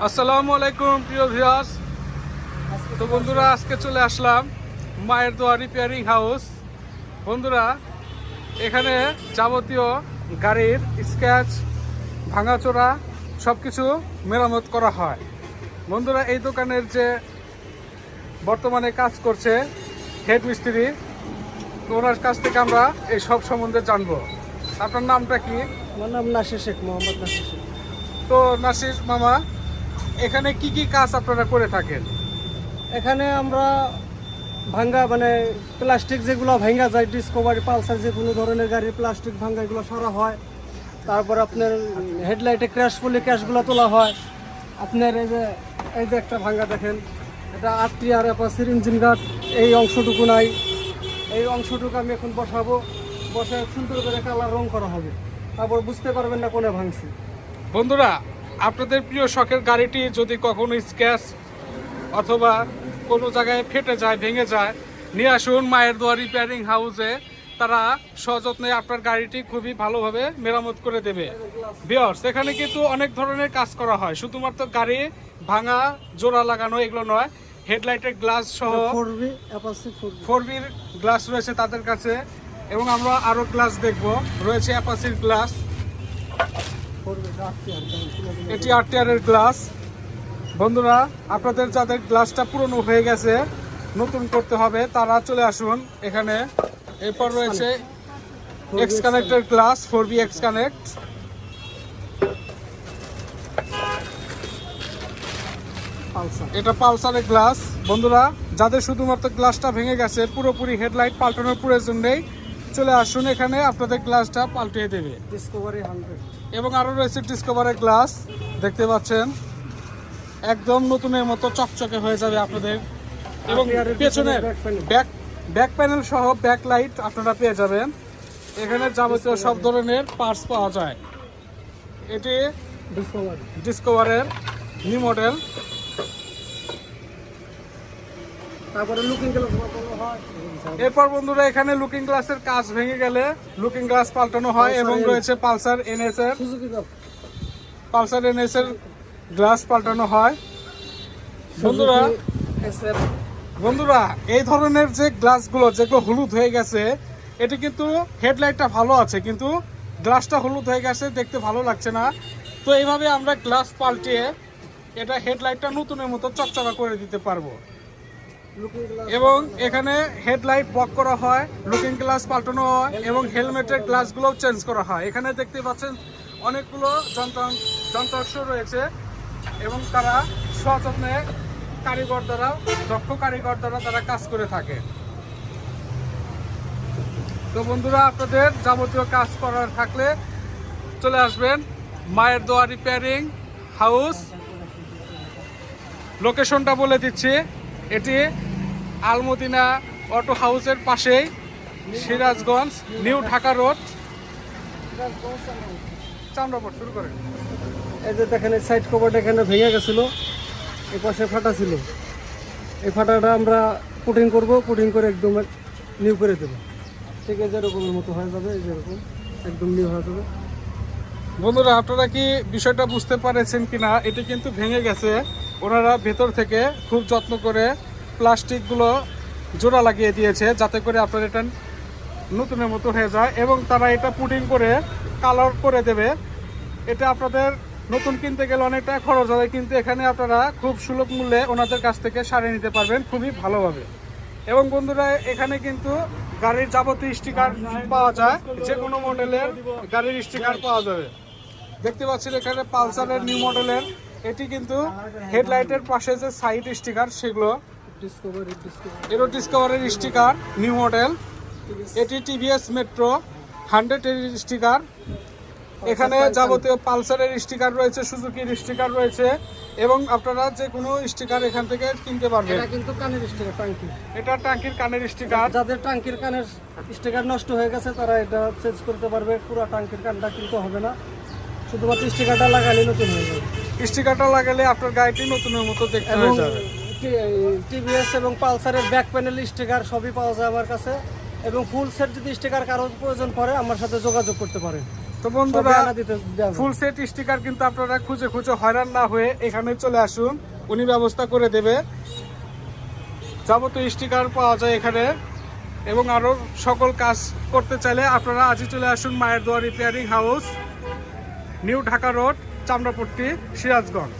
আসসালামু আলাইকুম প্রিয় ভিউয়ার্স। তো বন্ধুরা, আজকে চলে আসলাম মায়ের দোয়া রিপেয়ারিং হাউস। বন্ধুরা, এখানে যাবতীয় গাড়ির স্ক্র্যাচ, ভাঙাচোরা সব কিছু মেরামত করা হয়। বন্ধুরা, এই দোকানের যে বর্তমানে কাজ করছে হেড মিস্ত্রি, ওনার কাছ থেকে আমরা এই সব সম্বন্ধে জানবো। আপনার নামটা কি? আমার নাম নাসির শেখ, মোহাম্মদ নাসির শেখ। তো নাসির মামা, এখানে কি কি কাজ আপনারা করে থাকেন? এখানে আমরা ভাঙ্গা প্লাস্টিক যেগুলো ভাঙ্গা যায়, ডিসকভারি, পালসার, যে কোনো ধরনের গাড়ির প্লাস্টিক ভাঙ্গা এগুলো সরা হয়। তারপর আপনার হেডলাইটে ক্র্যাশ পড়লে ক্র্যাশগুলো তোলা হয়। আপনার এই যে একটা ভাঙ্গা দেখেন, এটা আরটিআর অ্যাপাসির ইঞ্জিন গার্ড, এই অংশটুকু নাই। এই অংশটুকু আমি এখন বসাবো, বসে সুন্দর করে কালার রং করা হবে, তারপর বুঝতে পারবেন না কোনে ভাঙছি। বন্ধুরা, আপনাদের প্রিয় শখের গাড়িটি যদি কখনো স্ক্র্যাচ অথবা কোনো জায়গায় ফেটে যায়, ভেঙে যায়, নিয়ে আসুন মায়ের দোয়া রিপেয়ারিং হাউসে। তারা সযত্নে আপনার গাড়িটি খুবই ভালোভাবে মেরামত করে দেবে। ভিউয়ার্স, এখানে কিন্তু অনেক ধরনের কাজ করা হয়, শুধুমাত্র গাড়ি ভাঙা, জোড়া লাগানো এগুলো নয়। হেডলাইটের গ্লাস সহ 4বির গ্লাস রয়েছে তাদের কাছে, এবং আমরা আরও গ্লাস দেখব। রয়েছে অ্যাপাসির গ্লাস, এটি আরটিআরের গ্লাস। বন্ধুরা, আপনাদের যাদের গ্লাসটা পুরনো হয়ে গেছে, নতুন করতে হবে, তারা চলে আসুন এখানে। এরপর রয়েছে এক্স কানেক্টের গ্লাস, 4বি এক্স কানেক্ট। এটা পালসারের গ্লাস। বন্ধুরা, যাদের শুধুমাত্র গ্লাসটা ভেঙে গেছে, পুরোপুরি হেডলাইট পাল্টানোর প্রয়োজন নেই, চলে আসুন এখানে, আপনাদের গ্লাসটা পাল্টিয়ে দেবে। ডিসকভারি 100 এবং আরও রয়েছে ডিসকভারের গ্লাস, দেখতে পাচ্ছেন, একদম নতুনের মতো চকচকে হয়ে যাবে আপনাদের। এবং পেছনের ব্যাক প্যানেল সহ ব্যাক লাইট আপনারা পেয়ে যাবেন। এখানে যাবতীয় সব ধরনের পার্টস পাওয়া যায়। এটি ডিসকভারের নিউ মডেল। তারপরে লুকিং গ্লাস হয়। এরপর বন্ধুরা, এখানে লুকিং গ্লাসের কাজ ভেঙে গেলে লুকিং গ্লাস পাল্টানো হয়। এবং রয়েছে পালসার এনএস এর গ্লাস পাল্টানো হয়। বন্ধুরা, এই ধরনের যে গ্লাসগুলো যেগুলো হলুদ হয়ে গেছে, এটি কিন্তু হেডলাইটটা ভালো আছে, কিন্তু গ্লাসটা হলুদ হয়ে গেছে, দেখতে ভালো লাগছে না। তো এইভাবে আমরা গ্লাস পাল্টিয়ে এটা হেডলাইটটা নতুনের মতো চকচকা করে দিতে পারবো। এবং এখানে হেডলাইট বক করা হয়, লুকিং গ্লাস পাল্টানো হয়, এবং হেলমেটের গ্লাসগুলোও চেঞ্জ করা হয়। এখানে দেখতে পাচ্ছেন অনেকগুলো যন্ত্রাংশ রয়েছে, এবং তারা সযত্নে দক্ষ কারিগর দ্বারা তারা কাজ করে থাকে। তো বন্ধুরা, আপনাদের যাবতীয় কাজ করার থাকলে চলে আসবেন মায়ের দোয়া রিপেয়ারিং হাউস। লোকেশনটা বলে দিচ্ছি, এটি আলমদিনা অটো হাউসের পাশেই, সিরাজগঞ্জ, নিউ ঢাকা রোড, চামড়াপুর। শুরু করেন। এই যে দেখেন, সাইড কভারটা এখানে ভেঙে গেছিল, এই পাশে ফাটা ছিল। এই ফাটাটা আমরা পুটিং করব, পুটিং করে একদম নিউ করে দেবো। ঠিক আছে, এরকমের মতো হয়ে যাবে, যেরকম একদম নিউ হয়ে যাবে। বন্ধুরা, আপনারা কি বিষয়টা বুঝতে পারছেন কিনা? এটি কিন্তু ভেঙে গেছে, ওনারা ভেতর থেকে খুব যত্ন করে প্লাস্টিকগুলো জোড়া লাগিয়ে দিয়েছে, যাতে করে আপনার এটা নতুনের মতো হয়ে যায়, এবং তারা এটা পুটিং করে কালার করে দেবে। এটা আপনাদের নতুন কিনতে গেলে অনেকটা খরচ হবে, কিন্তু এখানে আপনারা খুব সুলভ মূল্যে ওনাদের কাছ থেকে সারিয়ে নিতে পারবেন খুবই ভালোভাবে। এবং বন্ধুরা, এখানে কিন্তু গাড়ির যাবতীয় স্টিকার পাওয়া যায়, যে কোনো মডেলের গাড়ির স্টিকার পাওয়া যাবে। দেখতে পাচ্ছেন এখানে পালসারের নিউ মডেলের, এটি কিন্তু হেডলাইটের পাশে যে সাইড স্টিকার, সেগুলো এরো ডিসকভারের স্টিকার নিউ মডেল। এটি টিভিএস মেট্রো 100 এর স্টিকার। এখানে যাবতীয় পালসারের স্টিকার রয়েছে, সুজুকির স্টিকার রয়েছে, এবং আপনারা যে কোনো স্টিকার এখান থেকে কিনতে পারবেন। এটা কিন্তু কানের স্টিকার, টাঙ্কি। এটা টাঙ্কির কানের স্টিকার। যাদের টাঙ্কির কানের স্টিকার নষ্ট হয়ে গেছে, তারা এটা চেঞ্জ করতে পারবে। পুরো টাঙ্কির কানটা কিন্তু হবে না, শুধুমাত্র স্টিকারটা লাগালে নতুন হয়ে যাবে। স্টিকারটা লাগালে আপনার গাড়িটি নতুনের মতো দেখতে হয়ে যাবে। টিভিএস এবং পালসারের ব্যাক প্যানেল স্টিকার সবই পাওয়া যায় আমার কাছে। এবং ফুল সেট যদি স্টিকার কারো প্রয়োজন পড়ে, আমার সাথে যোগাযোগ করতে পারেন। তো বন্ধুরা সবই আনা দিতে দেওয়া যাবে। ফুল সেট স্টিকার কিন্তু আপনারা খুঁজে খুঁজে হয়রান না হয়ে এখানে চলে আসুন, উনি ব্যবস্থা করে দেবে। যাবতীয় স্টিকার পাওয়া যায় এখানে, এবং আরও সকল কাজ করতে চাইলে আপনারা আজই চলে আসুন মায়ের দোয়া repairing house, new Dhaka road, Chamrapatti, Sirajganj.